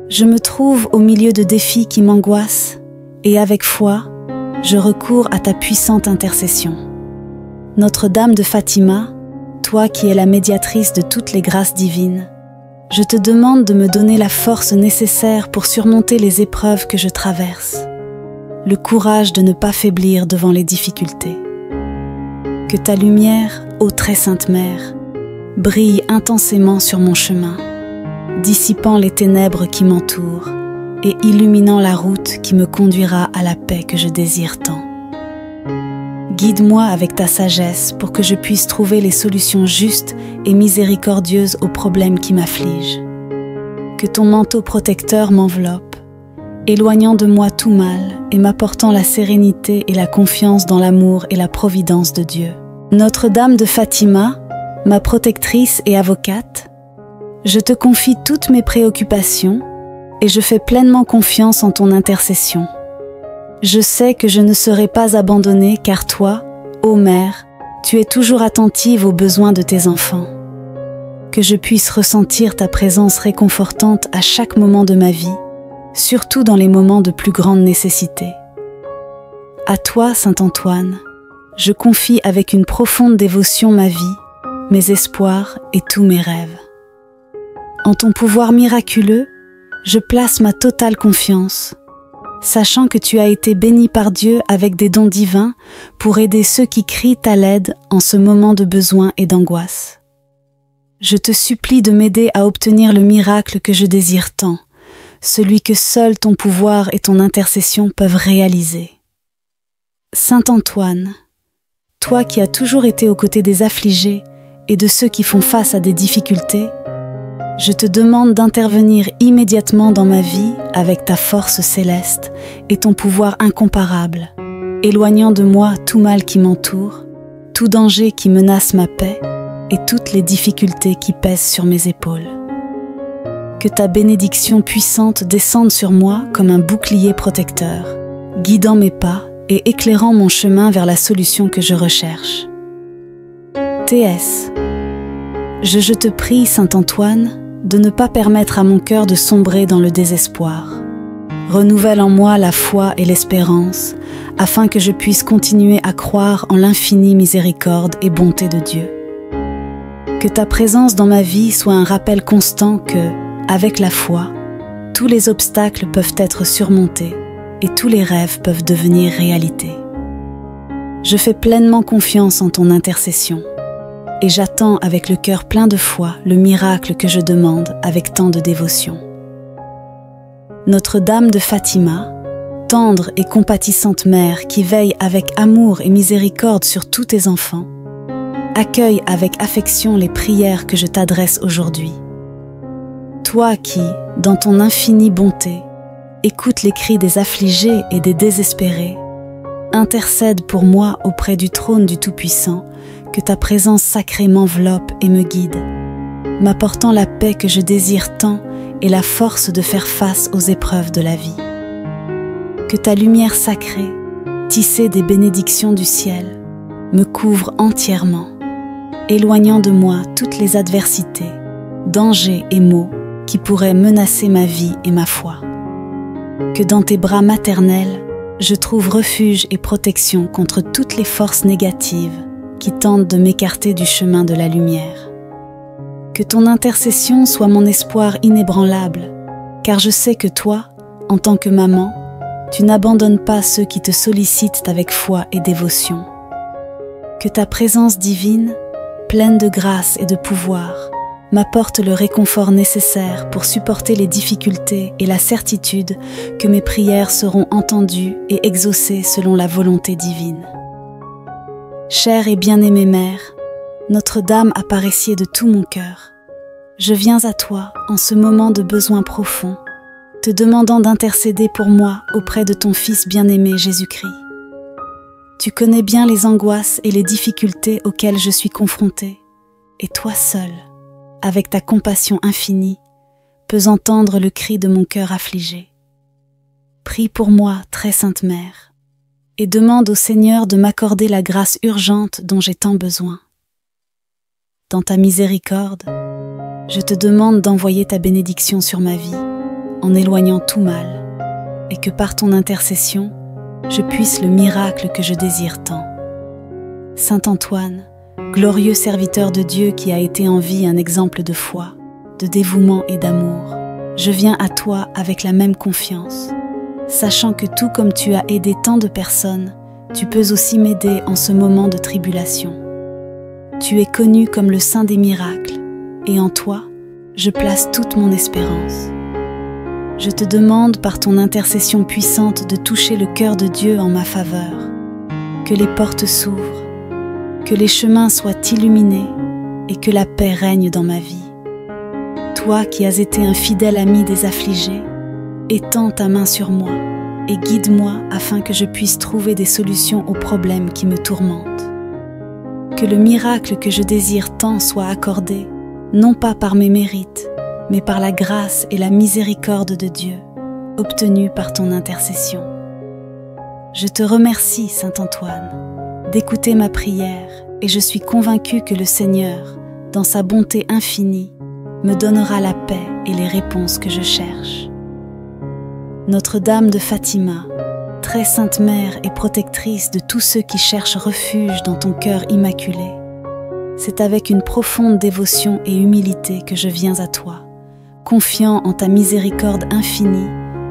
Je me trouve au milieu de défis qui m'angoissent et avec foi, je recours à ta puissante intercession. Notre-Dame de Fatima, toi qui es la médiatrice de toutes les grâces divines, je te demande de me donner la force nécessaire pour surmonter les épreuves que je traverse, le courage de ne pas faiblir devant les difficultés. Que ta lumière, ô très sainte Mère, brille intensément sur mon chemin, dissipant les ténèbres qui m'entourent et illuminant la route qui me conduira à la paix que je désire tant. Guide-moi avec ta sagesse pour que je puisse trouver les solutions justes et miséricordieuses aux problèmes qui m'affligent. Que ton manteau protecteur m'enveloppe, éloignant de moi tout mal et m'apportant la sérénité et la confiance dans l'amour et la providence de Dieu. Notre-Dame de Fatima, ma protectrice et avocate, je te confie toutes mes préoccupations et je fais pleinement confiance en ton intercession. Je sais que je ne serai pas abandonnée car toi, ô Mère, tu es toujours attentive aux besoins de tes enfants. Que je puisse ressentir ta présence réconfortante à chaque moment de ma vie, surtout dans les moments de plus grande nécessité. À toi, Saint Antoine, je confie avec une profonde dévotion ma vie, mes espoirs et tous mes rêves. En ton pouvoir miraculeux, je place ma totale confiance, sachant que tu as été béni par Dieu avec des dons divins pour aider ceux qui crient à l'aide en ce moment de besoin et d'angoisse. Je te supplie de m'aider à obtenir le miracle que je désire tant, celui que seul ton pouvoir et ton intercession peuvent réaliser. Saint Antoine, toi qui as toujours été aux côtés des affligés et de ceux qui font face à des difficultés, je te demande d'intervenir immédiatement dans ma vie avec ta force céleste et ton pouvoir incomparable, éloignant de moi tout mal qui m'entoure, tout danger qui menace ma paix et toutes les difficultés qui pèsent sur mes épaules. Que ta bénédiction puissante descende sur moi comme un bouclier protecteur, guidant mes pas et éclairant mon chemin vers la solution que je recherche. T.S. Je te prie, Saint Antoine, de ne pas permettre à mon cœur de sombrer dans le désespoir. Renouvelle en moi la foi et l'espérance, afin que je puisse continuer à croire en l'infinie miséricorde et bonté de Dieu. Que ta présence dans ma vie soit un rappel constant que, avec la foi, tous les obstacles peuvent être surmontés et tous les rêves peuvent devenir réalité. Je fais pleinement confiance en ton intercession et j'attends avec le cœur plein de foi le miracle que je demande avec tant de dévotion. Notre-Dame de Fatima, tendre et compatissante Mère qui veille avec amour et miséricorde sur tous tes enfants, accueille avec affection les prières que je t'adresse aujourd'hui. Toi qui, dans ton infinie bonté, écoutes les cris des affligés et des désespérés, intercède pour moi auprès du trône du Tout-Puissant, que ta présence sacrée m'enveloppe et me guide, m'apportant la paix que je désire tant et la force de faire face aux épreuves de la vie. Que ta lumière sacrée, tissée des bénédictions du ciel, me couvre entièrement, éloignant de moi toutes les adversités, dangers et maux qui pourraient menacer ma vie et ma foi. Que dans tes bras maternels, je trouve refuge et protection contre toutes les forces négatives qui tentent de m'écarter du chemin de la lumière. Que ton intercession soit mon espoir inébranlable, car je sais que toi, en tant que maman, tu n'abandonnes pas ceux qui te sollicitent avec foi et dévotion. Que ta présence divine, pleine de grâce et de pouvoir, m'apporte le réconfort nécessaire pour supporter les difficultés et la certitude que mes prières seront entendues et exaucées selon la volonté divine. Chère et bien-aimée Mère, Notre-Dame apparaissier de tout mon cœur, je viens à toi en ce moment de besoin profond, te demandant d'intercéder pour moi auprès de ton Fils bien-aimé Jésus-Christ. Tu connais bien les angoisses et les difficultés auxquelles je suis confrontée, et toi seul, avec ta compassion infinie, peux entendre le cri de mon cœur affligé. Prie pour moi, très sainte Mère, et demande au Seigneur de m'accorder la grâce urgente dont j'ai tant besoin. Dans ta miséricorde, je te demande d'envoyer ta bénédiction sur ma vie, en éloignant tout mal, et que par ton intercession, je puisse le miracle que je désire tant. Saint Antoine, glorieux serviteur de Dieu qui a été en vie un exemple de foi, de dévouement et d'amour, je viens à toi avec la même confiance, sachant que tout comme tu as aidé tant de personnes, tu peux aussi m'aider en ce moment de tribulation. Tu es connu comme le Saint des miracles, et en toi, je place toute mon espérance. Je te demande par ton intercession puissante de toucher le cœur de Dieu en ma faveur, que les portes s'ouvrent, que les chemins soient illuminés et que la paix règne dans ma vie. Toi qui as été un fidèle ami des affligés, étends ta main sur moi et guide-moi afin que je puisse trouver des solutions aux problèmes qui me tourmentent. Que le miracle que je désire tant soit accordé, non pas par mes mérites, mais par la grâce et la miséricorde de Dieu, obtenue par ton intercession. Je te remercie, Saint Antoine, d'écouter ma prière, et je suis convaincue que le Seigneur, dans sa bonté infinie, me donnera la paix et les réponses que je cherche. Notre-Dame de Fatima, très sainte Mère et protectrice de tous ceux qui cherchent refuge dans ton cœur immaculé, c'est avec une profonde dévotion et humilité que je viens à toi, confiant en ta miséricorde infinie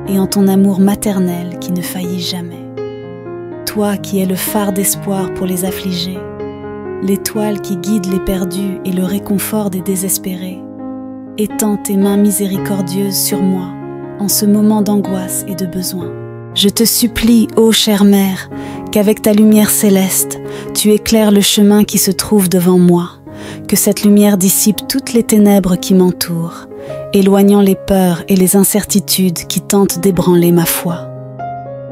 et en ton amour maternel qui ne faillit jamais. Toi qui es le phare d'espoir pour les affligés, l'étoile qui guide les perdus et le réconfort des désespérés, étends tes mains miséricordieuses sur moi en ce moment d'angoisse et de besoin. Je te supplie, ô chère Mère, qu'avec ta lumière céleste, tu éclaires le chemin qui se trouve devant moi, que cette lumière dissipe toutes les ténèbres qui m'entourent, éloignant les peurs et les incertitudes qui tentent d'ébranler ma foi.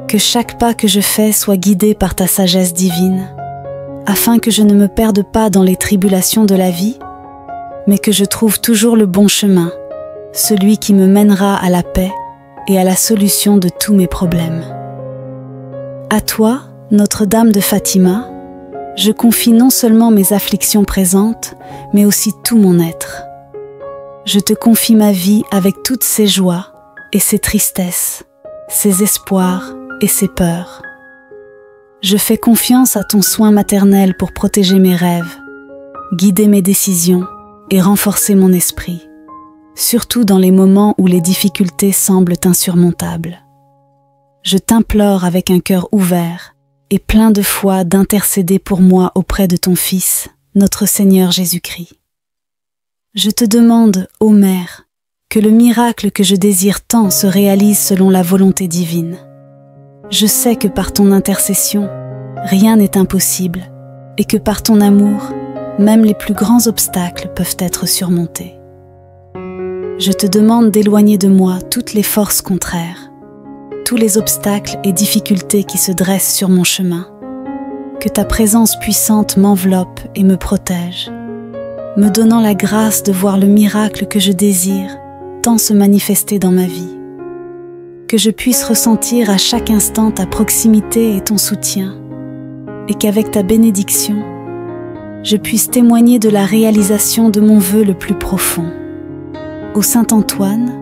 Que chaque pas que je fais soit guidé par ta sagesse divine, afin que je ne me perde pas dans les tribulations de la vie, mais que je trouve toujours le bon chemin, celui qui me mènera à la paix et à la solution de tous mes problèmes. À toi, Notre-Dame de Fatima, je confie non seulement mes afflictions présentes, mais aussi tout mon être. Je te confie ma vie avec toutes ses joies et ses tristesses, ses espoirs et ses peurs. Je fais confiance à ton soin maternel pour protéger mes rêves, guider mes décisions et renforcer mon esprit, surtout dans les moments où les difficultés semblent insurmontables. Je t'implore avec un cœur ouvert et plein de foi d'intercéder pour moi auprès de ton Fils, notre Seigneur Jésus-Christ. Je te demande, ô Mère, que le miracle que je désire tant se réalise selon la volonté divine. Je sais que par ton intercession, rien n'est impossible et que par ton amour, même les plus grands obstacles peuvent être surmontés. Je te demande d'éloigner de moi toutes les forces contraires, tous les obstacles et difficultés qui se dressent sur mon chemin, que ta présence puissante m'enveloppe et me protège, me donnant la grâce de voir le miracle que je désire tant se manifester dans ma vie, que je puisse ressentir à chaque instant ta proximité et ton soutien, et qu'avec ta bénédiction, je puisse témoigner de la réalisation de mon vœu le plus profond. Ô Saint Antoine,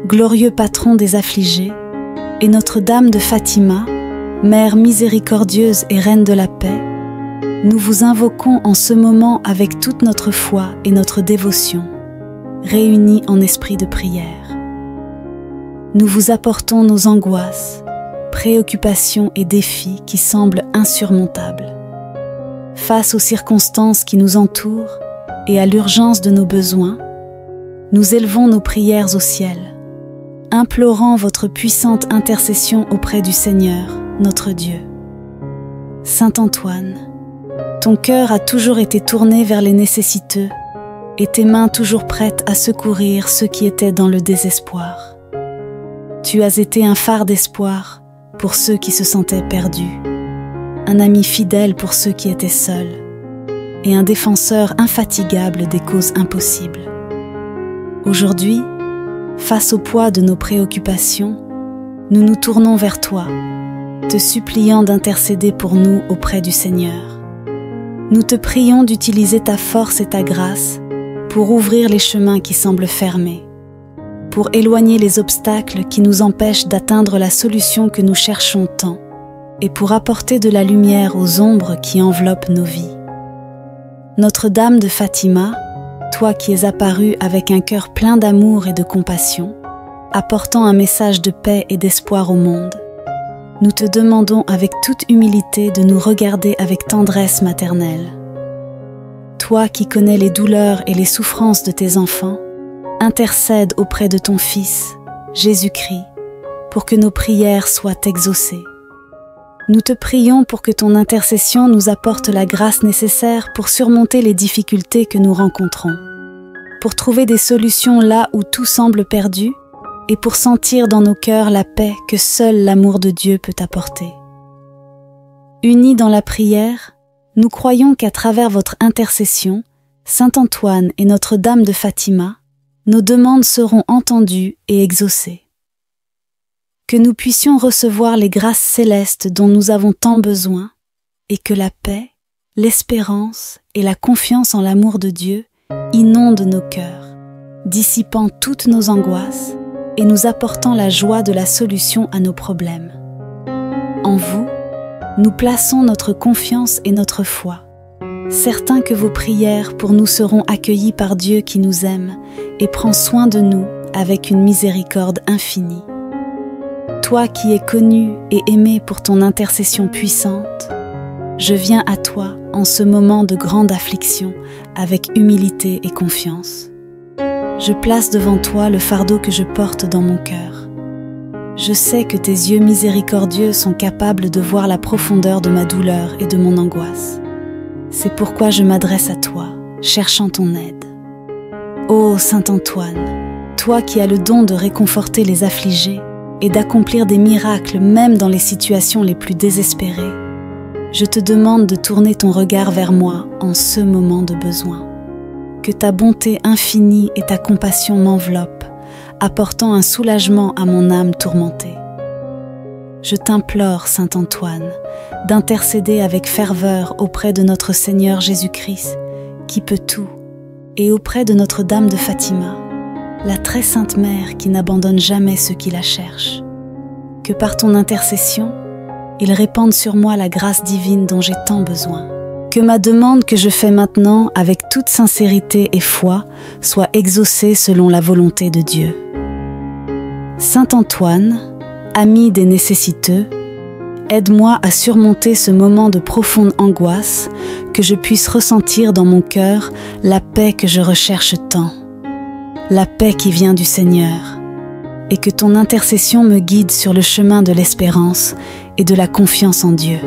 glorieux patron des affligés, et Notre-Dame de Fatima, Mère miséricordieuse et Reine de la paix, nous vous invoquons en ce moment avec toute notre foi et notre dévotion, réunis en esprit de prière. Nous vous apportons nos angoisses, préoccupations et défis qui semblent insurmontables. Face aux circonstances qui nous entourent et à l'urgence de nos besoins, nous élevons nos prières au ciel, implorant votre puissante intercession auprès du Seigneur, notre Dieu. Saint Antoine, Ton cœur a toujours été tourné vers les nécessiteux et tes mains toujours prêtes à secourir ceux qui étaient dans le désespoir. Tu as été un phare d'espoir pour ceux qui se sentaient perdus, un ami fidèle pour ceux qui étaient seuls et un défenseur infatigable des causes impossibles. Aujourd'hui, face au poids de nos préoccupations, nous nous tournons vers toi, te suppliant d'intercéder pour nous auprès du Seigneur. Nous te prions d'utiliser ta force et ta grâce pour ouvrir les chemins qui semblent fermés, pour éloigner les obstacles qui nous empêchent d'atteindre la solution que nous cherchons tant, et pour apporter de la lumière aux ombres qui enveloppent nos vies. Notre-Dame de Fatima, toi qui es apparue avec un cœur plein d'amour et de compassion, apportant un message de paix et d'espoir au monde, nous te demandons avec toute humilité de nous regarder avec tendresse maternelle. Toi qui connais les douleurs et les souffrances de tes enfants, intercède auprès de ton Fils, Jésus-Christ, pour que nos prières soient exaucées. Nous te prions pour que ton intercession nous apporte la grâce nécessaire pour surmonter les difficultés que nous rencontrons, pour trouver des solutions là où tout semble perdu et pour sentir dans nos cœurs la paix que seul l'amour de Dieu peut apporter. Unis dans la prière, nous croyons qu'à travers votre intercession, Saint Antoine et Notre-Dame de Fatima, nos demandes seront entendues et exaucées. Que nous puissions recevoir les grâces célestes dont nous avons tant besoin et que la paix, l'espérance et la confiance en l'amour de Dieu inondent nos cœurs, dissipant toutes nos angoisses et nous apportant la joie de la solution à nos problèmes. En vous, nous plaçons notre confiance et notre foi, certains que vos prières pour nous seront accueillies par Dieu qui nous aime et prend soin de nous avec une miséricorde infinie. Toi qui es connu et aimé pour ton intercession puissante, je viens à toi en ce moment de grande affliction avec humilité et confiance. Je place devant toi le fardeau que je porte dans mon cœur. Je sais que tes yeux miséricordieux sont capables de voir la profondeur de ma douleur et de mon angoisse. C'est pourquoi je m'adresse à toi, cherchant ton aide. Ô Saint Antoine, toi qui as le don de réconforter les affligés et d'accomplir des miracles même dans les situations les plus désespérées, je te demande de tourner ton regard vers moi en ce moment de besoin. Que ta bonté infinie et ta compassion m'enveloppent, apportant un soulagement à mon âme tourmentée. Je t'implore, Saint Antoine, d'intercéder avec ferveur auprès de notre Seigneur Jésus-Christ, qui peut tout, et auprès de Notre-Dame de Fatima, la très sainte Mère qui n'abandonne jamais ceux qui la cherchent. Que par ton intercession, il répande sur moi la grâce divine dont j'ai tant besoin. Que ma demande que je fais maintenant avec toute sincérité et foi soit exaucée selon la volonté de Dieu. Saint Antoine, ami des nécessiteux, aide-moi à surmonter ce moment de profonde angoisse, que je puisse ressentir dans mon cœur la paix que je recherche tant, la paix qui vient du Seigneur, et que ton intercession me guide sur le chemin de l'espérance et de la confiance en Dieu.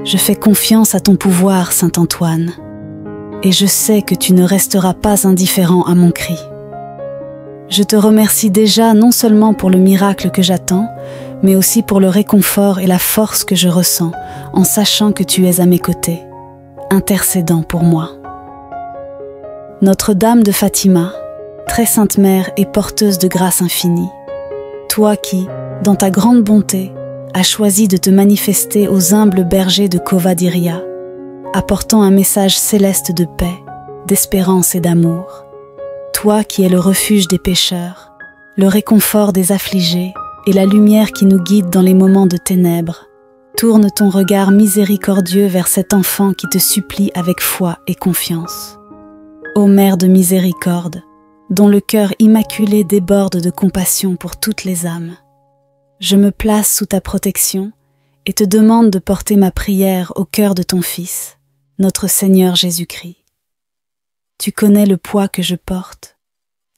Je fais confiance à ton pouvoir, Saint Antoine, et je sais que tu ne resteras pas indifférent à mon cri. Je te remercie déjà non seulement pour le miracle que j'attends, mais aussi pour le réconfort et la force que je ressens en sachant que tu es à mes côtés, intercédant pour moi. Notre-Dame de Fatima, très sainte Mère et porteuse de grâce infinie, toi qui, dans ta grande bonté, as choisi de te manifester aux humbles bergers de Covadiria, apportant un message céleste de paix, d'espérance et d'amour. Toi qui es le refuge des pécheurs, le réconfort des affligés et la lumière qui nous guide dans les moments de ténèbres, tourne ton regard miséricordieux vers cet enfant qui te supplie avec foi et confiance. Ô Mère de miséricorde, dont le cœur immaculé déborde de compassion pour toutes les âmes, je me place sous ta protection et te demande de porter ma prière au cœur de ton Fils, notre Seigneur Jésus-Christ. Tu connais le poids que je porte,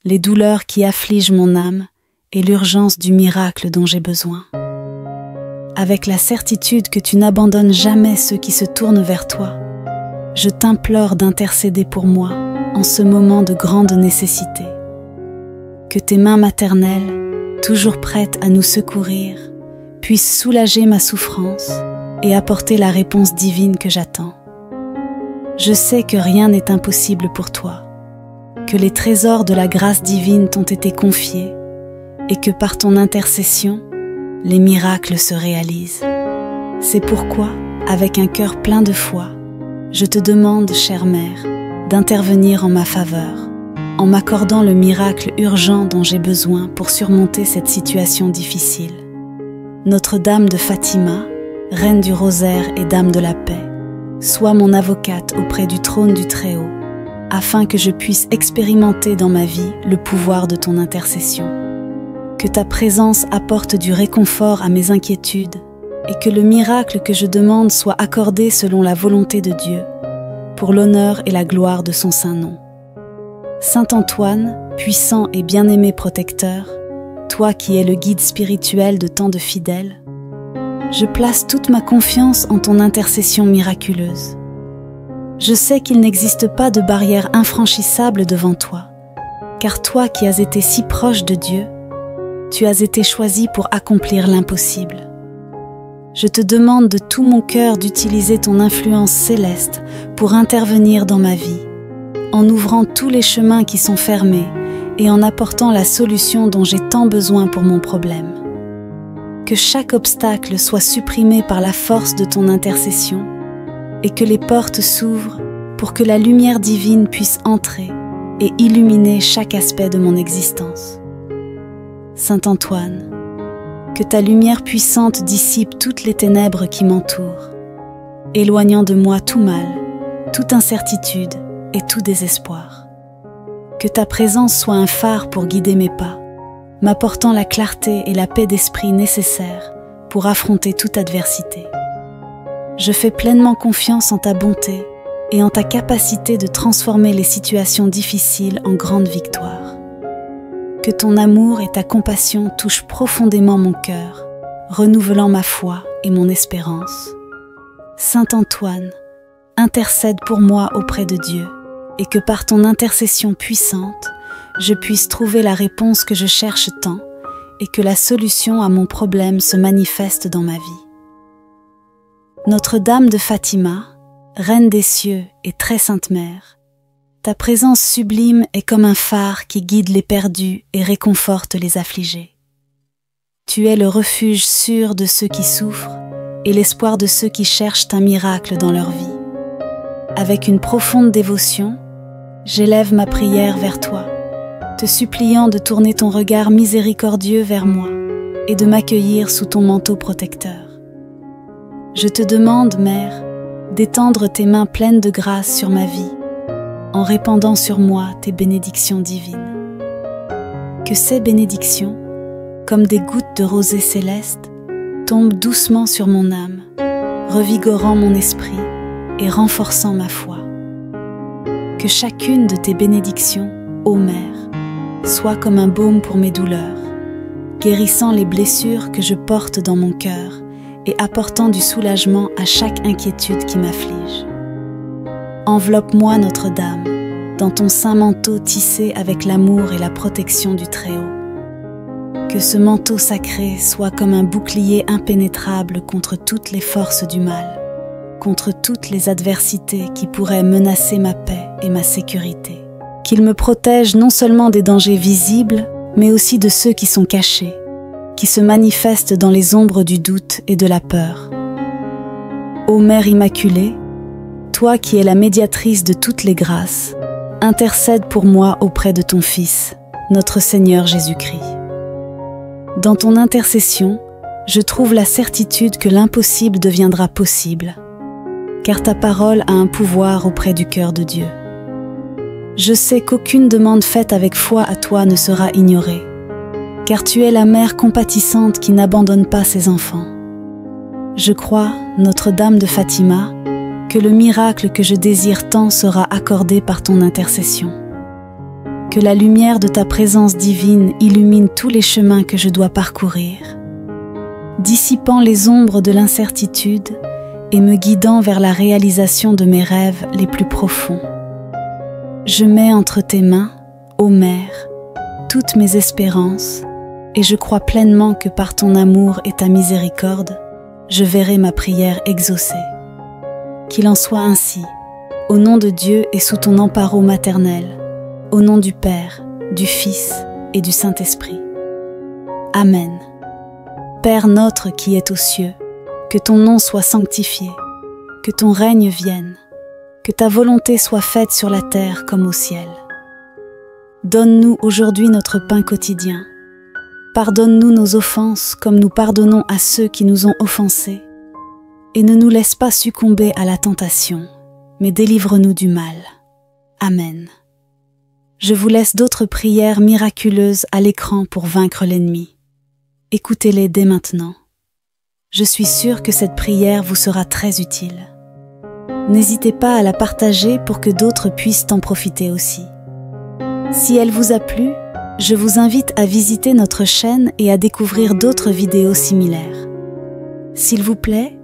les douleurs qui affligent mon âme et l'urgence du miracle dont j'ai besoin. Avec la certitude que tu n'abandonnes jamais ceux qui se tournent vers toi, je t'implore d'intercéder pour moi en ce moment de grande nécessité. Que tes mains maternelles, toujours prêtes à nous secourir, puissent soulager ma souffrance et apporter la réponse divine que j'attends. Je sais que rien n'est impossible pour toi, que les trésors de la grâce divine t'ont été confiés et que par ton intercession, les miracles se réalisent. C'est pourquoi, avec un cœur plein de foi, je te demande, chère mère, d'intervenir en ma faveur, en m'accordant le miracle urgent dont j'ai besoin pour surmonter cette situation difficile. Notre-Dame de Fatima, Reine du Rosaire et Dame de la Paix, sois mon avocate auprès du trône du Très-Haut, afin que je puisse expérimenter dans ma vie le pouvoir de ton intercession. Que ta présence apporte du réconfort à mes inquiétudes et que le miracle que je demande soit accordé selon la volonté de Dieu, pour l'honneur et la gloire de son saint nom. Saint Antoine, puissant et bien-aimé protecteur, toi qui es le guide spirituel de tant de fidèles, je place toute ma confiance en ton intercession miraculeuse. Je sais qu'il n'existe pas de barrière infranchissable devant toi, car toi qui as été si proche de Dieu, tu as été choisi pour accomplir l'impossible. Je te demande de tout mon cœur d'utiliser ton influence céleste pour intervenir dans ma vie, en ouvrant tous les chemins qui sont fermés et en apportant la solution dont j'ai tant besoin pour mon problème. Que chaque obstacle soit supprimé par la force de ton intercession et que les portes s'ouvrent pour que la lumière divine puisse entrer et illuminer chaque aspect de mon existence. Saint Antoine, que ta lumière puissante dissipe toutes les ténèbres qui m'entourent, éloignant de moi tout mal, toute incertitude et tout désespoir. Que ta présence soit un phare pour guider mes pas, m'apportant la clarté et la paix d'esprit nécessaires pour affronter toute adversité. Je fais pleinement confiance en ta bonté et en ta capacité de transformer les situations difficiles en grandes victoires. Que ton amour et ta compassion touchent profondément mon cœur, renouvelant ma foi et mon espérance. Saint Antoine, intercède pour moi auprès de Dieu, et que par ton intercession puissante, je puisse trouver la réponse que je cherche tant, et que la solution à mon problème se manifeste dans ma vie. Notre-Dame de Fatima, Reine des cieux et très sainte Mère, ta présence sublime est comme un phare qui guide les perdus et réconforte les affligés. Tu es le refuge sûr de ceux qui souffrent et l'espoir de ceux qui cherchent un miracle dans leur vie. Avec une profonde dévotion, j'élève ma prière vers toi, te suppliant de tourner ton regard miséricordieux vers moi et de m'accueillir sous ton manteau protecteur. Je te demande, Mère, d'étendre tes mains pleines de grâce sur ma vie, en répandant sur moi tes bénédictions divines. Que ces bénédictions, comme des gouttes de rosée céleste, tombent doucement sur mon âme, revigorant mon esprit et renforçant ma foi. Que chacune de tes bénédictions, ô Mère, soit comme un baume pour mes douleurs, guérissant les blessures que je porte dans mon cœur et apportant du soulagement à chaque inquiétude qui m'afflige. Enveloppe-moi, Notre-Dame, dans ton saint manteau tissé avec l'amour et la protection du Très-Haut. Que ce manteau sacré soit comme un bouclier impénétrable contre toutes les forces du mal, contre toutes les adversités qui pourraient menacer ma paix et ma sécurité. Qu'il me protège non seulement des dangers visibles, mais aussi de ceux qui sont cachés, qui se manifestent dans les ombres du doute et de la peur. Ô Mère Immaculée, toi qui es la médiatrice de toutes les grâces, intercède pour moi auprès de ton Fils, notre Seigneur Jésus-Christ. Dans ton intercession, je trouve la certitude que l'impossible deviendra possible, car ta parole a un pouvoir auprès du cœur de Dieu. Je sais qu'aucune demande faite avec foi à toi ne sera ignorée, car tu es la mère compatissante qui n'abandonne pas ses enfants. Je crois, Notre-Dame de Fatima, que le miracle que je désire tant sera accordé par ton intercession. Que la lumière de ta présence divine illumine tous les chemins que je dois parcourir, dissipant les ombres de l'incertitude et me guidant vers la réalisation de mes rêves les plus profonds. Je mets entre tes mains, ô Mère, toutes mes espérances, et je crois pleinement que par ton amour et ta miséricorde, je verrai ma prière exaucée. Qu'il en soit ainsi, au nom de Dieu et sous ton emparo maternel, au nom du Père, du Fils et du Saint-Esprit. Amen. Père notre qui es aux cieux, que ton nom soit sanctifié, que ton règne vienne, que ta volonté soit faite sur la terre comme au ciel. Donne-nous aujourd'hui notre pain quotidien. Pardonne-nous nos offenses comme nous pardonnons à ceux qui nous ont offensés. Et ne nous laisse pas succomber à la tentation, mais délivre-nous du mal. Amen. Je vous laisse d'autres prières miraculeuses à l'écran pour vaincre l'ennemi. Écoutez-les dès maintenant. Je suis sûre que cette prière vous sera très utile. N'hésitez pas à la partager pour que d'autres puissent en profiter aussi. Si elle vous a plu, je vous invite à visiter notre chaîne et à découvrir d'autres vidéos similaires. S'il vous plaît,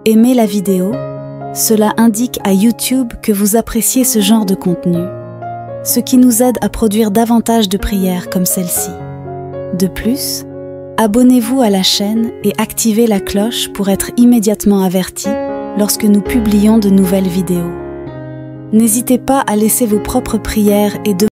aimez la vidéo, cela indique à YouTube que vous appréciez ce genre de contenu, ce qui nous aide à produire davantage de prières comme celle-ci. De plus, abonnez-vous à la chaîne et activez la cloche pour être immédiatement averti lorsque nous publions de nouvelles vidéos. N'hésitez pas à laisser vos propres prières et